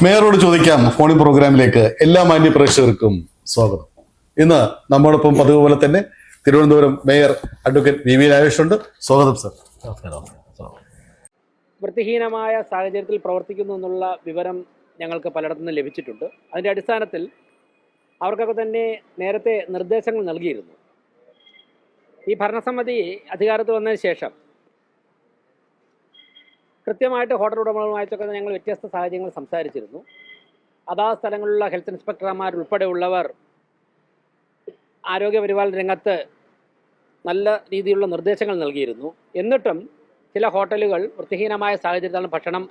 മേയറോട് ചോദിക്കാം ഫോണിൻ പ്രോഗ്രാമിലേക്ക് എല്ലാ മാന്യ പ്രേക്ഷകർക്കും സ്വാഗതം. ഇന്ന് നമ്മോടൊപ്പം പതിവ് പോലെ തന്നെ തിരുവനന്തപുരം മേയർ അഡ്വക്കേറ്റ് വി രാജേഷ് ഉണ്ട്. സ്വാഗതം സർ. വൃത്തിഹീനമായ സാഹചര്യത്തിൽ പ്രവർത്തിക്കുന്നു എന്നുള്ള വിവരം ഞങ്ങൾക്ക് പലയിടത്തുനിന്ന് ലഭിച്ചിട്ടുണ്ട്. അതിൻ്റെ അടിസ്ഥാനത്തിൽ അവർക്കൊക്കെ തന്നെ നേരത്തെ നിർദ്ദേശങ്ങൾ നൽകിയിരുന്നു. ഈ ഭരണസമിതി അധികാരത്തിൽ വന്നതിന് ശേഷം കൃത്യമായിട്ട് ഹോട്ടൽ ഉടമകളുമായിട്ടൊക്കെ ഞങ്ങൾ വ്യത്യസ്ത സാഹചര്യങ്ങൾ സംസാരിച്ചിരുന്നു. അതാ സ്ഥലങ്ങളിലുള്ള ഹെൽത്ത് ഇൻസ്പെക്ടർമാരുൾപ്പെടെയുള്ളവർ ആരോഗ്യപരിപാലന രംഗത്ത് നല്ല രീതിയിലുള്ള നിർദ്ദേശങ്ങൾ നൽകിയിരുന്നു. എന്നിട്ടും ചില ഹോട്ടലുകൾ വൃത്തിഹീനമായ സാഹചര്യത്തിലാണ് ഭക്ഷണം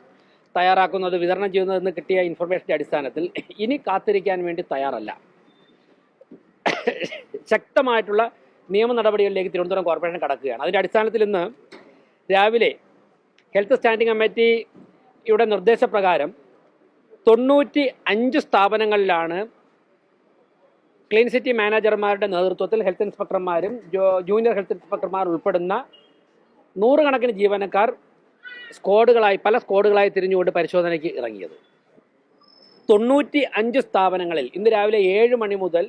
തയ്യാറാക്കുന്നത്, വിതരണം ചെയ്യുന്നതെന്ന് കിട്ടിയ ഇൻഫർമേഷൻ്റെ അടിസ്ഥാനത്തിൽ ഇനി കാത്തിരിക്കാൻ വേണ്ടി തയ്യാറല്ല. ശക്തമായിട്ടുള്ള നിയമ നടപടികളിലേക്ക് തിരുവനന്തപുരം കോർപ്പറേഷൻ കടക്കുകയാണ്. അതിൻ്റെ അടിസ്ഥാനത്തിൽ ഇന്ന് രാവിലെ ഹെൽത്ത് സ്റ്റാൻഡിംഗ് കമ്മിറ്റിയുടെ നിർദ്ദേശപ്രകാരം 95 സ്ഥാപനങ്ങളിലാണ് ക്ലീൻ സിറ്റി മാനേജർമാരുടെ നേതൃത്വത്തിൽ ഹെൽത്ത് ഇൻസ്പെക്ടർമാരും ജൂനിയർ ഹെൽത്ത് ഇൻസ്പെക്ടർമാർ ഉൾപ്പെടുന്ന 100 കണക്കിന് ജീവനക്കാർ പല സ്ക്വാഡുകളായി തിരിഞ്ഞുകൊണ്ട് പരിശോധനയ്ക്ക് ഇറങ്ങിയത്. 95 സ്ഥാപനങ്ങളിൽ ഇന്ന് രാവിലെ 7 മണി മുതൽ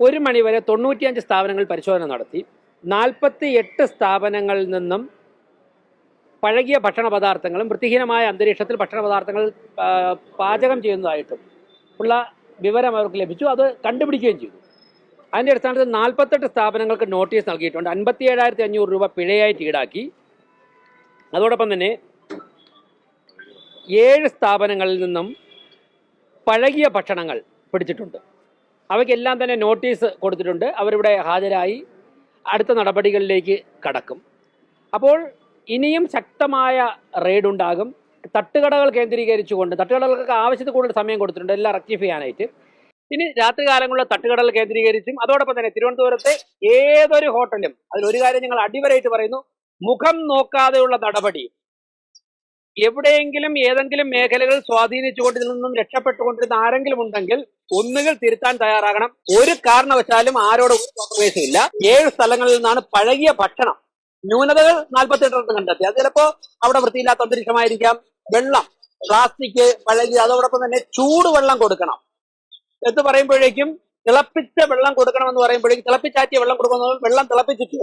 1 മണി വരെ 95 സ്ഥാപനങ്ങളിൽ പരിശോധന നടത്തി. 48 സ്ഥാപനങ്ങളിൽ നിന്നും പഴകിയ ഭക്ഷണ പദാർത്ഥങ്ങളും വൃത്തിഹീനമായ അന്തരീക്ഷത്തിൽ ഭക്ഷണ പദാർത്ഥങ്ങൾ പാചകം ചെയ്യുന്നതായിട്ടും ഉള്ള വിവരം അവർക്ക് ലഭിച്ചു. അത് കണ്ടുപിടിക്കുകയും ചെയ്തു. അതിൻ്റെ അടിസ്ഥാനത്തിൽ 48 സ്ഥാപനങ്ങൾക്ക് നോട്ടീസ് നൽകിയിട്ടുണ്ട്. 57,500 രൂപ പിഴയായിട്ട് ഈടാക്കി. അതോടൊപ്പം തന്നെ 7 സ്ഥാപനങ്ങളിൽ നിന്നും പഴകിയ ഭക്ഷണങ്ങൾ പിടിച്ചിട്ടുണ്ട്. അവയ്ക്കെല്ലാം തന്നെ നോട്ടീസ് കൊടുത്തിട്ടുണ്ട്. അവരിവിടെ ഹാജരായി അടുത്ത നടപടികളിലേക്ക് കടക്കും. അപ്പോൾ ഇനിയും ശക്തമായ റെയ്ഡ് ഉണ്ടാകും. തട്ടുകടകൾ കേന്ദ്രീകരിച്ചുകൊണ്ട്, തട്ടുകടകൾക്ക് ആവശ്യത്തിൽ കൂടുതൽ സമയം കൊടുത്തിട്ടുണ്ട് എല്ലാം റെക്ടിഫൈ ചെയ്യാനായിട്ട്. ഇനി രാത്രികാലങ്ങളിലുള്ള തട്ടുകടകൾ കേന്ദ്രീകരിച്ചും അതോടൊപ്പം തന്നെ തിരുവനന്തപുരത്തെ ഏതൊരു ഹോട്ടലും, അതിലൊരു കാര്യം ഞങ്ങൾ അടിവരയിട്ട് പറയുന്നു, മുഖം നോക്കാതെയുള്ള നടപടി. എവിടെയെങ്കിലും ഏതെങ്കിലും മേഖലകൾ സ്വാധീനിച്ചുകൊണ്ട് ഇതിൽ നിന്നും രക്ഷപ്പെട്ടുകൊണ്ടിരുന്ന ആരെങ്കിലും ഉണ്ടെങ്കിൽ ഒന്നുകിൽ തിരുത്താൻ തയ്യാറാകണം. ഒരു കാരണവശാലും ആരോടും ഒരു കോംപ്രമൈസും ഇല്ല. 7 സ്ഥലങ്ങളിൽ നിന്നാണ് പഴകിയ ഭക്ഷണം, ന്യൂനതകൾ 48 കണ്ടെത്തി. അത് ചിലപ്പോ അവിടെ വൃത്തിയില്ലാത്ത അന്തരീക്ഷമായിരിക്കാം. വെള്ളം, പ്ലാസ്റ്റിക്, പഴകി, അതോടൊപ്പം തന്നെ ചൂടുവെള്ളം കൊടുക്കണം എന്ന് പറയുമ്പോഴേക്കും, തിളപ്പിച്ച വെള്ളം കൊടുക്കണമെന്ന് പറയുമ്പോഴേക്കും തിളപ്പിച്ചാറ്റിയ വെള്ളം കൊടുക്കുന്നത്, വെള്ളം തിളപ്പിച്ചിട്ട്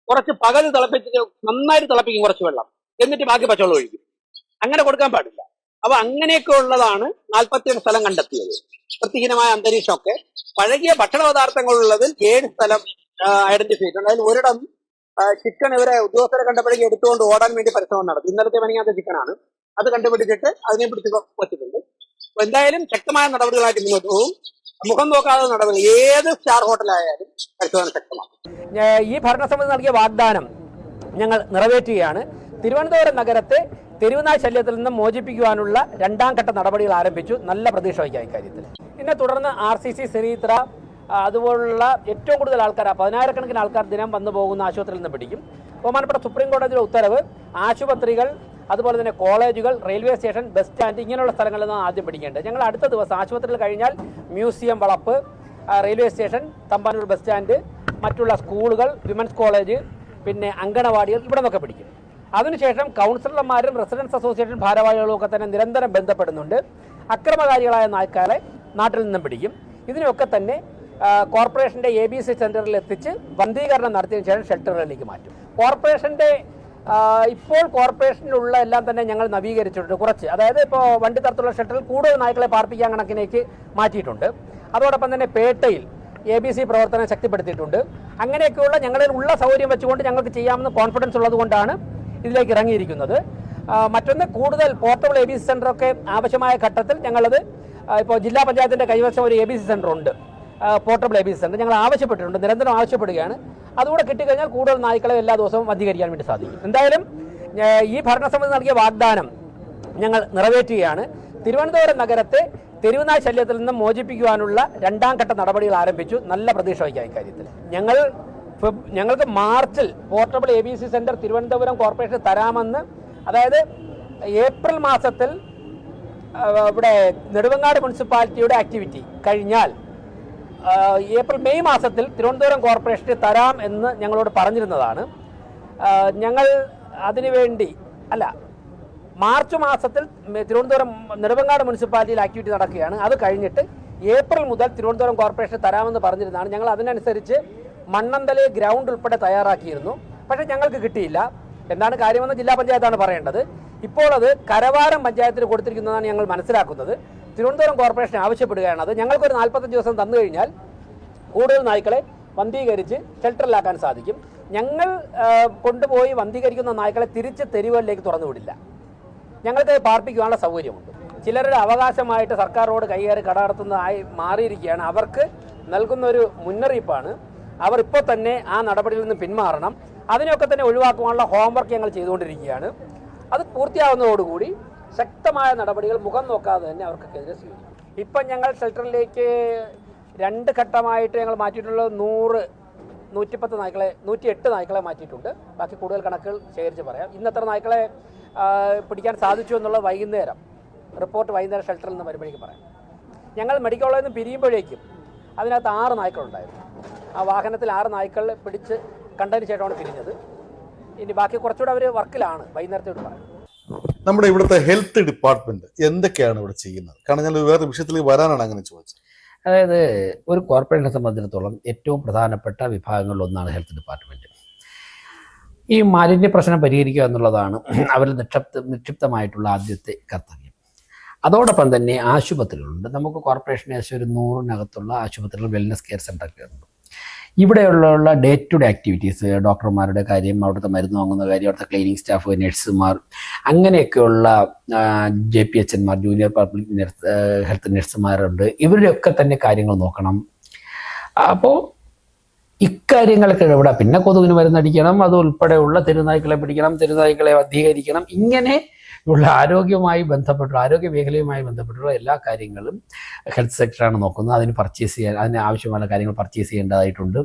കുറച്ച് പകൽ തിളപ്പിച്ചിട്ട് നന്നായിട്ട് തിളപ്പിക്കും കുറച്ച് വെള്ളം, എന്നിട്ട് ബാക്കി പച്ചവെള്ളം ഒഴിക്കും. അങ്ങനെ കൊടുക്കാൻ പാടില്ല. അപ്പൊ അങ്ങനെയൊക്കെ ഉള്ളതാണ് 47 സ്ഥലം കണ്ടെത്തിയത്. വൃത്തിഹീനമായ അന്തരീക്ഷമൊക്കെ പഴകിയ ഭക്ഷണ പദാർത്ഥങ്ങളുള്ളതിൽ 7 സ്ഥലം ഐഡന്റിഫൈ ചെയ്തിട്ടുണ്ട്. അതിൽ ഒരിടം ചിക്കൻ ഇവരെ ഉദ്യോഗസ്ഥരെ കണ്ടപ്പോഴേക്കും എടുത്തുകൊണ്ട് ഓടാൻ വേണ്ടി പരിശ്രമം നടത്തി. ഇന്നലത്തെ മണിയാത്ത ചിക്കനാണ്. അത് കണ്ടുപിടിച്ചിട്ട് അതിനെ പിടിച്ച് വച്ചിട്ടുണ്ട്. അപ്പൊ എന്തായാലും ശക്തമായ നടപടികളായിട്ട് മുന്നോട്ട് പോകും. മുഖം നോക്കാതെ നടപടി. ഏത് സ്റ്റാർ ഹോട്ടലായാലും പരിശോധന ശക്തമാണ്. ഈ ഭരണസമിതി നൽകിയ വാഗ്ദാനം ഞങ്ങൾ നിറവേറ്റുകയാണ്. തിരുവനന്തപുരം നഗരത്തെ തെരുവുനായ് ശല്യത്തിൽ നിന്ന് മോചിപ്പിക്കുവാനുള്ള 2ാം ഘട്ട നടപടികൾ ആരംഭിച്ചു. നല്ല പ്രതീക്ഷ വയ്ക്കാം ഇക്കാര്യത്തിൽ. ഇതിനെ തുടർന്ന് RCC, ശ്രീത്ര അതുപോലുള്ള ഏറ്റവും കൂടുതൽ ആൾക്കാർ, 10,000-കണക്കിന് ആൾക്കാർ ദിനം വന്നു പോകുന്ന ആശുപത്രിയിൽ നിന്ന് പിടിക്കും. ബഹുമാനപ്പെട്ട സുപ്രീം കോടതിയുടെ ഉത്തരവ് ആശുപത്രികൾ, അതുപോലെ തന്നെ കോളേജുകൾ, റെയിൽവേ സ്റ്റേഷൻ, ബസ് സ്റ്റാൻഡ്, ഇങ്ങനെയുള്ള സ്ഥലങ്ങളിൽ നിന്നാണ് ആദ്യം പിടിക്കേണ്ടത്. ഞങ്ങൾ അടുത്ത ദിവസം ആശുപത്രിയിൽ കഴിഞ്ഞാൽ മ്യൂസിയം വളപ്പ്, railway station, Thampanoor bus stand, മറ്റുള്ള സ്കൂളുകൾ, വിമൻസ് കോളേജ്, പിന്നെ അങ്കണവാടികൾ, ഇവിടെ നിന്നൊക്കെ പിടിക്കും. അതിനുശേഷം കൗൺസിലർമാരും റെസിഡൻസ് അസോസിയേഷൻ ഭാരവാഹികളും ഒക്കെ തന്നെ നിരന്തരം ബന്ധപ്പെടുന്നുണ്ട്. അക്രമകാരികളായ ആൾക്കാരെ നാട്ടിൽ നിന്നും പിടിക്കും. ഇതിനൊക്കെ തന്നെ കോർപ്പറേഷൻ്റെ ABC സെന്ററിൽ എത്തിച്ച് വന്ധീകരണം നടത്തിയതിനു ശേഷം ഷെൽട്ടറുകളിലേക്ക് മാറ്റും. ഇപ്പോൾ കോർപ്പറേഷനിലുള്ള എല്ലാം തന്നെ ഞങ്ങൾ നവീകരിച്ചിട്ടുണ്ട് കുറച്ച്. അതായത് ഇപ്പോൾ വണ്ടി തരത്തിലുള്ള ഷെൽട്ടറിൽ കൂടുതൽ നായ്ക്കളെ പാർപ്പിക്കാൻ കണക്കിലേക്ക് മാറ്റിയിട്ടുണ്ട്. അതോടൊപ്പം തന്നെ പേട്ടയിൽ ABC പ്രവർത്തനം ശക്തിപ്പെടുത്തിയിട്ടുണ്ട്. അങ്ങനെയൊക്കെയുള്ള ഞങ്ങളിൽ ഉള്ള സൗകര്യം വെച്ചുകൊണ്ട് ഞങ്ങൾക്ക് ചെയ്യാമെന്ന് കോൺഫിഡൻസ് ഉള്ളതുകൊണ്ടാണ് ഇതിലേക്ക് ഇറങ്ങിയിരിക്കുന്നത്. മറ്റൊന്ന്, കൂടുതൽ പോർട്ടബിൾ ABC സെൻ്ററൊക്കെ ആവശ്യമായ ഘട്ടത്തിൽ ഞങ്ങളത് ഇപ്പോൾ ജില്ലാ പഞ്ചായത്തിൻ്റെ കൈവശം ഒരു ABC സെൻ്റർ ഉണ്ട്, പോർട്ടബിൾ ABC സെൻ്റർ. ഞങ്ങൾ ആവശ്യപ്പെട്ടിട്ടുണ്ട്, നിരന്തരം ആവശ്യപ്പെടുകയാണ്. അതുകൂടെ കിട്ടിക്കഴിഞ്ഞാൽ കൂടുതൽ നായ്ക്കളെ എല്ലാ ദിവസവും വന്ധീകരിക്കാൻ വേണ്ടി സാധിക്കും. എന്തായാലും ഈ ഭരണസമിതി നൽകിയ വാഗ്ദാനം ഞങ്ങൾ നിറവേറ്റുകയാണ്. തിരുവനന്തപുരം നഗരത്തെ തെരുവുനായ് ശല്യത്തിൽ നിന്ന് മോചിപ്പിക്കുവാനുള്ള 2ാം ഘട്ട നടപടികൾ ആരംഭിച്ചു. നല്ല പ്രതീക്ഷ വയ്ക്കാം ഇക്കാര്യത്തിൽ. ഞങ്ങൾക്ക് മാർച്ചിൽ portable ABC centre Thiruvananthapuram corporation തരാമെന്ന്, അതായത് ഏപ്രിൽ മാസത്തിൽ ഇവിടെ നെടുമങ്ങാട് മുനിസിപ്പാലിറ്റിയുടെ ആക്ടിവിറ്റി കഴിഞ്ഞാൽ മെയ് മാസത്തിൽ തിരുവനന്തപുരം കോർപ്പറേഷന് തരാം എന്ന് ഞങ്ങളോട് പറഞ്ഞിരുന്നതാണ്. ഞങ്ങൾ അതിനുവേണ്ടി മാർച്ച് മാസത്തിൽ തിരുവനന്തപുരം നെടുമങ്ങാട് മുനിസിപ്പാലിറ്റിയിൽ ആക്ടിവിറ്റി നടക്കുകയാണ്. അത് കഴിഞ്ഞിട്ട് ഏപ്രിൽ മുതൽ തിരുവനന്തപുരം കോർപ്പറേഷൻ തരാമെന്ന് പറഞ്ഞിരുന്നതാണ്. ഞങ്ങൾ അതിനനുസരിച്ച് മണ്ണന്തല ഗ്രൗണ്ട് ഉൾപ്പെടെ തയ്യാറാക്കിയിരുന്നു. പക്ഷേ ഞങ്ങൾക്ക് കിട്ടിയില്ല. എന്താണ് കാര്യമെന്ന് ജില്ലാ പഞ്ചായത്താണ് പറയേണ്ടത്. ഇപ്പോൾ അത് കരവാരം പഞ്ചായത്തിന് കൊടുത്തിരിക്കുന്നതാണ് ഞങ്ങൾ മനസ്സിലാക്കുന്നത്. തിരുവനന്തപുരം കോർപ്പറേഷൻ ആവശ്യപ്പെടുകയാണ്. അത് ഞങ്ങൾക്കൊരു 45 ദിവസം തന്നു കഴിഞ്ഞാൽ കൂടുതൽ നായ്ക്കളെ വന്ധീകരിച്ച് ഷെൽട്ടറിലാക്കാൻ സാധിക്കും. ഞങ്ങൾ കൊണ്ടുപോയി വന്ധീകരിക്കുന്ന നായ്ക്കളെ തിരിച്ച് തെരുവുകളിലേക്ക് തുറന്നുവിടില്ല. ഞങ്ങൾക്ക് പാർപ്പിക്കുവാനുള്ള സൗകര്യമുണ്ട്. ചിലരുടെ അവകാശമായിട്ട് സർക്കാർ റോഡ് കൈകാര്യം കടത്തുന്നതായി മാറിയിരിക്കുകയാണ്. അവർക്ക് നൽകുന്ന ഒരു മുന്നറിയിപ്പാണ്. അവർ ഇപ്പോൾ തന്നെ ആ നടപടിയിൽ നിന്ന് പിന്മാറണം. അതിനെയൊക്കെ തന്നെ ഒഴിവാക്കുവാനുള്ള ഹോംവർക്ക് ഞങ്ങൾ ചെയ്തുകൊണ്ടിരിക്കുകയാണ്. അത് പൂർത്തിയാവുന്നതോടുകൂടി ശക്തമായ നടപടികൾ മുഖം നോക്കാതെ തന്നെ അവർക്കെതിരെ സ്വീകരിക്കും. ഇപ്പം ഞങ്ങൾ ഷെൽട്ടറിലേക്ക് 2 ഘട്ടമായിട്ട് ഞങ്ങൾ മാറ്റിയിട്ടുള്ളത് 110 നായ്ക്കളെ 108 നായ്ക്കളെ മാറ്റിയിട്ടുണ്ട്. ബാക്കി കൂടുതൽ കണക്കുകൾ ശേഖരിച്ച് പറയാം. ഇന്നത്ര നായ്ക്കളെ പിടിക്കാൻ സാധിച്ചു എന്നുള്ളത് റിപ്പോർട്ട് വൈകുന്നേരം ഷെൽട്ടറിൽ നിന്ന് വരുമ്പോഴേക്കും പറയാം. ഞങ്ങൾ മെഡിക്കൽ കോളേജിൽ നിന്ന് പിരിയുമ്പോഴേക്കും അതിനകത്ത് 6 നായ്ക്കളുണ്ടായിരുന്നു. ആ വാഹനത്തിൽ 6 നായ്ക്കളെ പിടിച്ച് കണ്ടതിന് ശേഷമാണ് പിരിഞ്ഞത്. ഇനി ബാക്കി കുറച്ചുകൂടെ അവർ വർക്കിലാണ്. വൈകുന്നേരത്തോട് പറയാം. നമ്മുടെ ഇവിടുത്തെ ഹെൽത്ത് ഡിപ്പാർട്ട്മെന്റ് എന്തൊക്കെയാണ് ഇവിടെ ചെയ്യുന്നത്? കാരണം ഞാൻ വേറെ വിഷയത്തിലേക്ക് വരാനാണ് അങ്ങനെ ചോദിച്ചത്. അതായത് ഒരു കോർപ്പറേഷനെ സംബന്ധിച്ചിടത്തോളം ഏറ്റവും പ്രധാനപ്പെട്ട വിഭാഗങ്ങളിലൊന്നാണ് ഹെൽത്ത് ഡിപ്പാർട്ട്മെൻറ്റ്. ഈ മാലിന്യ പ്രശ്നം പരിഹരിക്കുക എന്നുള്ളതാണ് അവരിൽ നിക്ഷിപ്തമായിട്ടുള്ള ആദ്യത്തെ കർത്തവ്യം. അതോടൊപ്പം തന്നെ ആശുപത്രികളുണ്ട്. നമുക്ക് കോർപ്പറേഷന് ഏകദേശം ഒരു 100-നകത്തുള്ള ആശുപത്രികൾ, വെൽനസ് കെയർ സെൻ്ററൊക്കെ ഉണ്ട്. ഇവിടെയുള്ള ഡേ ടു ഡേ ആക്ടിവിറ്റീസ്, ഡോക്ടർമാരുടെ കാര്യം, അവിടുത്തെ മരുന്ന് വാങ്ങുന്ന കാര്യം, അവിടുത്തെ ക്ലീനിങ് സ്റ്റാഫ്, നഴ്സുമാർ, അങ്ങനെയൊക്കെയുള്ള JPHന്മാർ, ജൂനിയർ പബ്ലിക് ഹെൽത്ത് നഴ്സുമാരുണ്ട്. ഇവരുടെയൊക്കെ തന്നെ കാര്യങ്ങൾ നോക്കണം. അപ്പോൾ ഇക്കാര്യങ്ങളൊക്കെ ഇവിടെ പിന്നെ കൊതുകിന് മരുന്നടിക്കണം, അതുൾപ്പെടെയുള്ള തെരുനായ്ക്കളെ പിടിക്കണം, തെരുനായ്ക്കളെ വന്ധീകരിക്കണം. ഇങ്ങനെ ഉള്ള ആരോഗ്യ മേഖലയുമായി ബന്ധപ്പെട്ടുള്ള എല്ലാ കാര്യങ്ങളും ഹെൽത്ത് സെക്ടറാണ് നോക്കുന്നത്. അതിന് ആവശ്യമായ കാര്യങ്ങൾ പർച്ചേസ് ചെയ്യേണ്ടതായിട്ടുണ്ട്.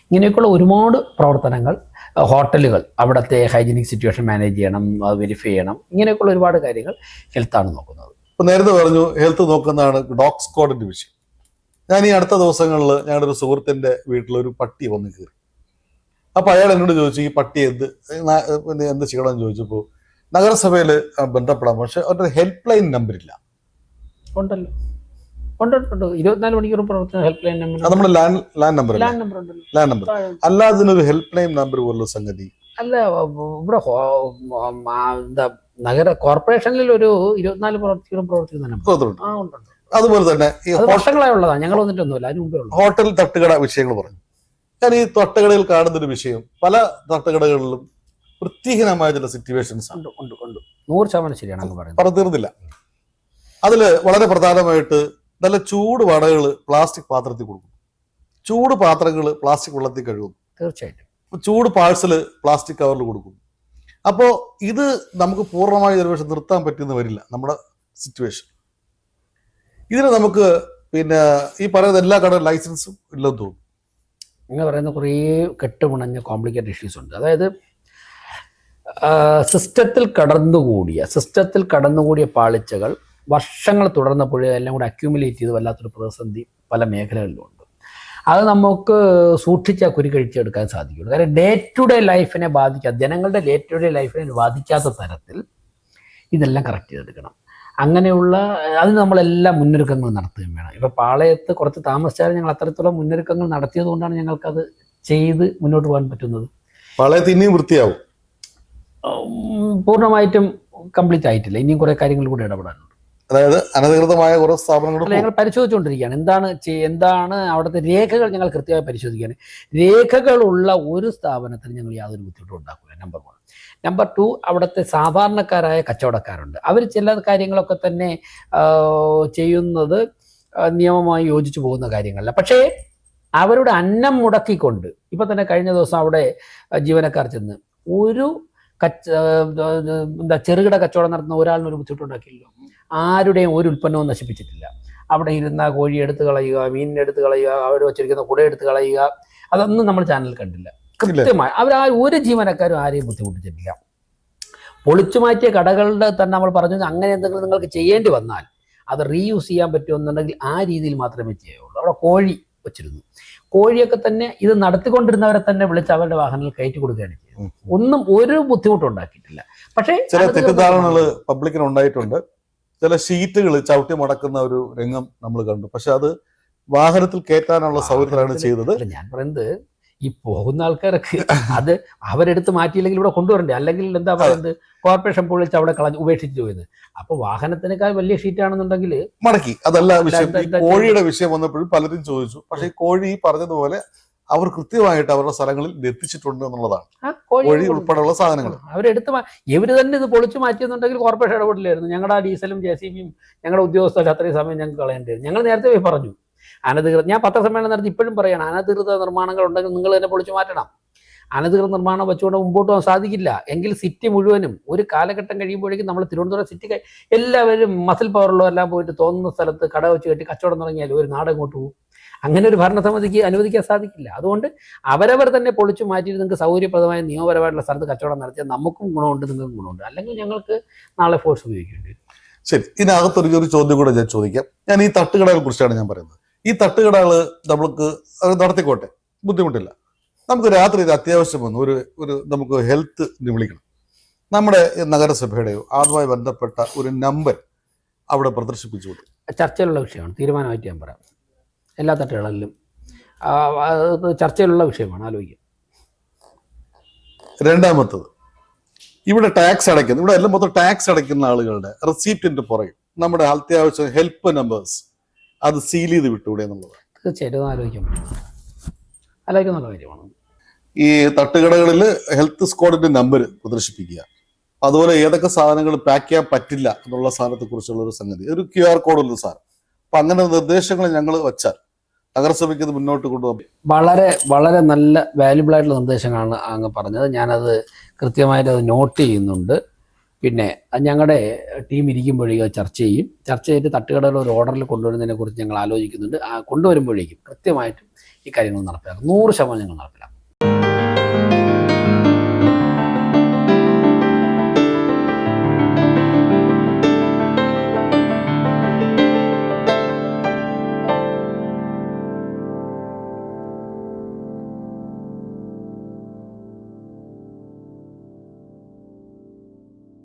ഇങ്ങനെയൊക്കെയുള്ള ഒരുപാട് പ്രവർത്തനങ്ങൾ, ഹോട്ടലുകൾ, അവിടുത്തെ ഹൈജീനിക് സിറ്റുവേഷൻ മാനേജ് ചെയ്യണം, അത് വെരിഫൈ ചെയ്യണം. ഇങ്ങനെയൊക്കെയുള്ള ഒരുപാട് കാര്യങ്ങൾ ഹെൽത്താണ് നോക്കുന്നത്. ഇപ്പൊ നേരത്തെ പറഞ്ഞു ഹെൽത്ത് നോക്കുന്നതാണ് ഡോഗ് സ്ക്വാഡിന്റെ വിഷയം. ഞാൻ ഈ അടുത്ത ദിവസങ്ങളിൽ ഞങ്ങളുടെ ഒരു സുഹൃത്തിന്റെ വീട്ടിലൊരു പട്ടി വന്ന് കയറി. അപ്പൊ അയാൾ എന്നോട് ചോദിച്ചു, ഈ പട്ടി എന്ത് ചെയ്യണമെന്ന് ചോദിച്ചപ്പോൾ നഗരസഭയിൽ ബന്ധപ്പെടാം, പക്ഷെ അവരുടെ ഹെൽപ്പ് ലൈൻ നമ്പർ ഇല്ല. ഉണ്ടല്ലോ, ഉണ്ട് 24 മണിക്കൂർ പ്രവർത്തനം ഹെൽപ്പ് ലൈൻ നമ്പർ. നമ്മുടെ ലാൻഡ് നമ്പർ അല്ലാതെ ഇതിനൊരു ഹെൽപ്പ് ലൈൻ നമ്പർ പോലുള്ള സംഗതി അല്ല. ഇവിടെ എന്താ നഗര കോർപ്പറേഷനിൽ ഒരു 24 മണിക്കൂറും പ്രവർത്തിക്കുന്ന നമ്പർ. അതുപോലെ തന്നെ ഈ വർഷങ്ങളായി ഉള്ളതാണ്. ഞങ്ങൾ വന്നിട്ടൊന്നുമില്ല, അതിന് മുമ്പേ ഉള്ളൂ. ഹോട്ടൽ തട്ടുകട വിഷയങ്ങൾ പറഞ്ഞു. ഞാൻ ഈ തട്ടുകടയിൽ കാണുന്നൊരു വിഷയം, പല തട്ടുകടകളിലും വൃത്തിഹീനമായ ചില സിറ്റുവേഷൻസ് ഉണ്ട്. 100% ശരിയാണ് പറഞ്ഞു തീർന്നില്ല. അതില് വളരെ പ്രധാനമായിട്ട് നല്ല ചൂട് വടകൾ പ്ലാസ്റ്റിക് പാത്രത്തിൽ കൊടുക്കും, ചൂട് പാത്രങ്ങൾ പ്ലാസ്റ്റിക് വെള്ളത്തിൽ കഴുകും, തീർച്ചയായിട്ടും ചൂട് പാഴ്സല് പ്ലാസ്റ്റിക് കവറിൽ കൊടുക്കും. അപ്പോൾ ഇത് നമുക്ക് പൂർണ്ണമായി ഒരു പക്ഷെ നിർത്താൻ പറ്റുന്ന വരില്ല നമ്മുടെ സിറ്റുവേഷൻ. ഇതിന് നമുക്ക് പിന്നെ ഈ പറയുന്ന എല്ലാ കട ലൈസൻസും ഇല്ലെന്ന് തോന്നുന്നു. ഇങ്ങനെ പറയുന്ന കുറേ കെട്ടുപിണഞ്ഞ കോംപ്ലിക്കേറ്റഡ് ഇഷ്യൂസ് ഉണ്ട്. അതായത് സിസ്റ്റത്തിൽ കടന്നുകൂടിയ പാളിച്ചകൾ വർഷങ്ങൾ തുടർന്നപ്പോഴേ എല്ലാം കൂടെ അക്യൂമുലേറ്റ് ചെയ്ത് വല്ലാത്തൊരു പ്രതിസന്ധി പല മേഖലകളിലും ഉണ്ട്. അത് നമുക്ക് സൂക്ഷിച്ചാൽ കുരുക്കഴിച്ചെടുക്കാൻ സാധിക്കുള്ളൂ. കാരണം ഡേ ടു ഡേ ലൈഫിനെ ജനങ്ങളുടെ ഡേ ടു ഡേ ലൈഫിനെ ബാധിക്കാത്ത തരത്തിൽ ഇതെല്ലാം കറക്റ്റ് ചെയ്തെടുക്കണം. അങ്ങനെയുള്ള അതിന് നമ്മളെല്ലാം മുന്നൊരുക്കങ്ങൾ നടത്തുകയും വേണം. ഇപ്പോൾ പാളയത്ത് കുറച്ച് താമസിച്ചാലും ഞങ്ങൾ അത്തരത്തിലുള്ള മുന്നൊരുക്കങ്ങൾ നടത്തിയത് കൊണ്ടാണ് ഞങ്ങൾക്കത് ചെയ്ത് മുന്നോട്ട് പോകാൻ പറ്റുന്നത്. പാളയത്ത് ഇനിയും വൃത്തിയാവും, പൂർണ്ണമായിട്ടും കംപ്ലീറ്റ് ആയിട്ടില്ല. ഇനിയും കുറേ കാര്യങ്ങൾ കൂടെ ഇടപെടാനുണ്ട്. അതായത് അനധികൃതമായ കുറേ സ്ഥാപനങ്ങൾ ഞങ്ങൾ പരിശോധിച്ചുകൊണ്ടിരിക്കുകയാണ്. എന്താണ് അവിടുത്തെ രേഖകൾ ഞങ്ങൾ കൃത്യമായി പരിശോധിക്കുകയാണ്. രേഖകളുള്ള ഒരു സ്ഥാപനത്തിന് ഞങ്ങൾ യാതൊരു ബുദ്ധിമുട്ടും ഉണ്ടാക്കില്ല. നമ്പർ 1. നമ്പർ 2, അവിടുത്തെ സാധാരണക്കാരായ കച്ചവടക്കാരുണ്ട്. അവർ ചില കാര്യങ്ങളൊക്കെ തന്നെ ചെയ്യുന്നത് നിയമമായി യോജിച്ചു പോകുന്ന കാര്യങ്ങളല്ല. പക്ഷേ അവരുടെ അന്നം മുടക്കിക്കൊണ്ട് ഇപ്പം തന്നെ കഴിഞ്ഞ ദിവസം അവിടെ ജീവനക്കാർ ചെന്ന് ഒരു ചെറുകിട കച്ചവടം നടത്തുന്ന ഒരാളിനൊരു ബുദ്ധിമുട്ടുണ്ടാക്കിയില്ല. ആരുടെയും ഒരു ഉൽപ്പന്നവും നശിപ്പിച്ചിട്ടില്ല. അവിടെ ഇരുന്ന കോഴി എടുത്ത് കളയുക, മീനിനെടുത്ത് കളയുക, അവർ വെച്ചിരിക്കുന്ന കുട എടുത്ത് കളയുക, അതൊന്നും നമ്മൾ ചാനലിൽ കണ്ടില്ല. കൃത്യമായി അവർ ഒരു ജീവനക്കാരും ആരെയും ബുദ്ധിമുട്ടിച്ചിട്ടില്ല. പൊളിച്ചു മാറ്റിയ കടകളുടെ തന്നെ നമ്മൾ പറഞ്ഞു, അങ്ങനെ എന്തെങ്കിലും നിങ്ങൾക്ക് ചെയ്യേണ്ടി വന്നാൽ അത് റീയൂസ് ചെയ്യാൻ പറ്റുമെന്നുണ്ടെങ്കിൽ ആ രീതിയിൽ മാത്രമേ ചെയ്യുള്ളൂ. അവിടെ കോഴി വെച്ചിരുന്നു. കോഴിയൊക്കെ തന്നെ ഇത് നടത്തിക്കൊണ്ടിരുന്നവരെ തന്നെ വിളിച്ച് അവരുടെ വാഹനങ്ങൾ കയറ്റി കൊടുക്കുകയാണ് ചെയ്യുന്നത്. ഒന്നും ഒരു ബുദ്ധിമുട്ടും ഉണ്ടാക്കിയിട്ടില്ല. പക്ഷേ ചില തെറ്റിദ്ധാരണകൾ പബ്ലിക്കിന് ഉണ്ടായിട്ടുണ്ട്. ചില ഷീറ്റുകൾ ചവിട്ടി മടക്കുന്ന ഒരു രംഗം നമ്മൾ കണ്ടു. പക്ഷെ അത് വാഹനത്തിൽ കയറ്റാനുള്ള സൗകര്യത്തിലാണ് ചെയ്തത്. ഞാൻ പറയുന്നത് ഈ പോകുന്ന ആൾക്കാരൊക്കെ അത് അവരെടുത്ത് മാറ്റിയില്ലെങ്കിൽ ഇവിടെ കൊണ്ടുവരണ്ടേ, അല്ലെങ്കിൽ എന്താ പറയുന്നത് കോർപ്പറേഷൻ പൊളിച്ച് അവിടെ ഉപേക്ഷിച്ചു പോയത്. അപ്പൊ വാഹനത്തിനേക്കാൾ വലിയ ഷീറ്റാണെന്നുണ്ടെങ്കിൽ മടക്കി. അതല്ല വിഷയം. ഈ കോഴിയുടെ വിഷയം വന്നപ്പോഴും പലരും ചോദിച്ചു. പക്ഷെ ഈ കോഴി പറഞ്ഞതുപോലെ അവർ കൃത്യമായിട്ട് അവരുടെ സ്ഥലങ്ങളിൽ എത്തിച്ചിട്ടുണ്ട് എന്നുള്ളതാണ്. കോഴി ഉൾപ്പെടെയുള്ള സാധനങ്ങൾ അവരെടുത്ത് ഇവര് തന്നെ ഇത് പൊളിച്ചു മാറ്റിയെന്നുണ്ടെങ്കിൽ കോർപ്പറേഷൻ ഇടപെടില്ലായിരുന്നു. ഞങ്ങളുടെ ആ ഡീസലും JCBയും ഞങ്ങളുടെ ഉദ്യോഗസ്ഥർ അത്രയും സമയം ഞങ്ങൾക്ക് കളയേണ്ടി. ഞങ്ങൾ നേരത്തെ പോയി പറഞ്ഞു അനധികൃത, ഞാൻ പത്രസമ്മേളനം നടത്തി ഇപ്പോഴും പറയണം, അനധികൃത നിർമ്മാണങ്ങൾ ഉണ്ടെങ്കിൽ നിങ്ങൾ തന്നെ പൊളിച്ചു മാറ്റണം. അനധികൃത നിർമ്മാണം വെച്ചുകൊണ്ട് മുമ്പോട്ട് പോകാൻ സാധിക്കില്ല. എങ്കിൽ സിറ്റി മുഴുവനും ഒരു കാലഘട്ടം കഴിയുമ്പോഴേക്കും നമ്മൾ തിരുവനന്തപുരം സിറ്റി എല്ലാവരും മസിൽ പവറുള്ളവരെല്ലാം പോയിട്ട് തോന്നുന്ന സ്ഥലത്ത് കട വെച്ച് കെട്ടി കച്ചവടം തുടങ്ങിയാൽ ഒരു നാട് അങ്ങോട്ട് പോകും. അങ്ങനെ ഒരു ഭരണസമിതിക്ക് അനുവദിക്കാൻ സാധിക്കില്ല. അതുകൊണ്ട് അവരവർ തന്നെ പൊളിച്ചു മാറ്റിയിട്ട് നിങ്ങൾക്ക് സൗകര്യപ്രദമായ നിയമപരമായിട്ടുള്ള സ്ഥലത്ത് കച്ചവടം നടത്തിയാൽ നമുക്കും ഗുണമുണ്ട്, നിങ്ങൾക്കും ഗുണമുണ്ട്. അല്ലെങ്കിൽ ഞങ്ങൾക്ക് നാളെ ഫോഴ്സ് ഉപയോഗിക്കേണ്ടി വരും. ശരി, ഇതിനകത്തൊരു ചോദ്യം കൂടെ ഞാൻ ചോദിക്കാം. ഞാൻ ഈ തട്ടുകടകളെ കുറിച്ചാണ് ഞാൻ പറയുന്നത്. ഈ തട്ടുകടകൾ നമ്മൾക്ക് അത് നടത്തിക്കോട്ടെ, ബുദ്ധിമുട്ടില്ല. നമുക്ക് രാത്രി ഇത് അത്യാവശ്യം വന്നു ഒരു നമുക്ക് ഹെൽത്ത് വിളിക്കണം. നമ്മുടെ നഗരസഭയുടെയോ അതുമായി ബന്ധപ്പെട്ട ഒരു നമ്പർ അവിടെ പ്രദർശിപ്പിച്ചു. ചർച്ചയിലുള്ള വിഷയമാണ്, തീരുമാനമായിട്ട് ഞാൻ പറയാം. എല്ലാ തട്ടുകളിലും ചർച്ചയിലുള്ള വിഷയമാണ്, ആലോചിക്കാം. രണ്ടാമത്തത്, ഇവിടെ ടാക്സ് അടയ്ക്കുന്ന, ഇവിടെ എല്ലാം മൊത്തം ടാക്സ് അടയ്ക്കുന്ന ആളുകളുടെ റെസീപ്റ്റിന്റെ പുറകെ നമ്മുടെ അത്യാവശ്യം ഹെൽപ്പ് നമ്പേഴ്സ് അത് സീൽ ചെയ്ത് വിട്ടൂടെ എന്നുള്ളതാണ്. തീർച്ചയായിട്ടും ആലോചിക്കുന്നുള്ള കാര്യമാണ്. ഈ തട്ടുകടകളിൽ ഹെൽത്ത് സ്ക്വാഡിന്റെ നമ്പർ പ്രദർശിപ്പിക്കുക, അതുപോലെ ഏതൊക്കെ സാധനങ്ങൾ പാക്ക് ചെയ്യാൻ പറ്റില്ല എന്നുള്ള സാധനത്തെ കുറിച്ചുള്ള ഒരു സംഗതി, ഒരു QR കോഡുള്ള സാധനം. അപ്പൊ അങ്ങനെ നിർദ്ദേശങ്ങൾ ഞങ്ങൾ വെച്ചാൽ നഗരസഭയ്ക്ക് ഇത് മുന്നോട്ട് കൊണ്ടുപോകാം. വളരെ വളരെ നല്ല വാല്യുബിൾ ആയിട്ടുള്ള നിർദ്ദേശങ്ങളാണ് അങ്ങ് പറഞ്ഞത്. ഞാനത് കൃത്യമായിട്ട് അത് നോട്ട് ചെയ്യുന്നുണ്ട്. പിന്നെ ഞങ്ങളുടെ ടീം ഇരിക്കുമ്പോഴേക്കും ചർച്ച ചെയ്തിട്ട് തട്ടുകടകൾ ഒരു ഓർഡറിൽ കൊണ്ടുവരുന്നതിനെ കുറിച്ച് ഞങ്ങൾ ആലോചിക്കുന്നുണ്ട്. കൊണ്ടുവരുമ്പോഴേക്കും കൃത്യമായിട്ടും ഈ കാര്യങ്ങൾ നടപ്പിലാക്കും. 100% ഞങ്ങൾ നടപ്പിലാക്കും.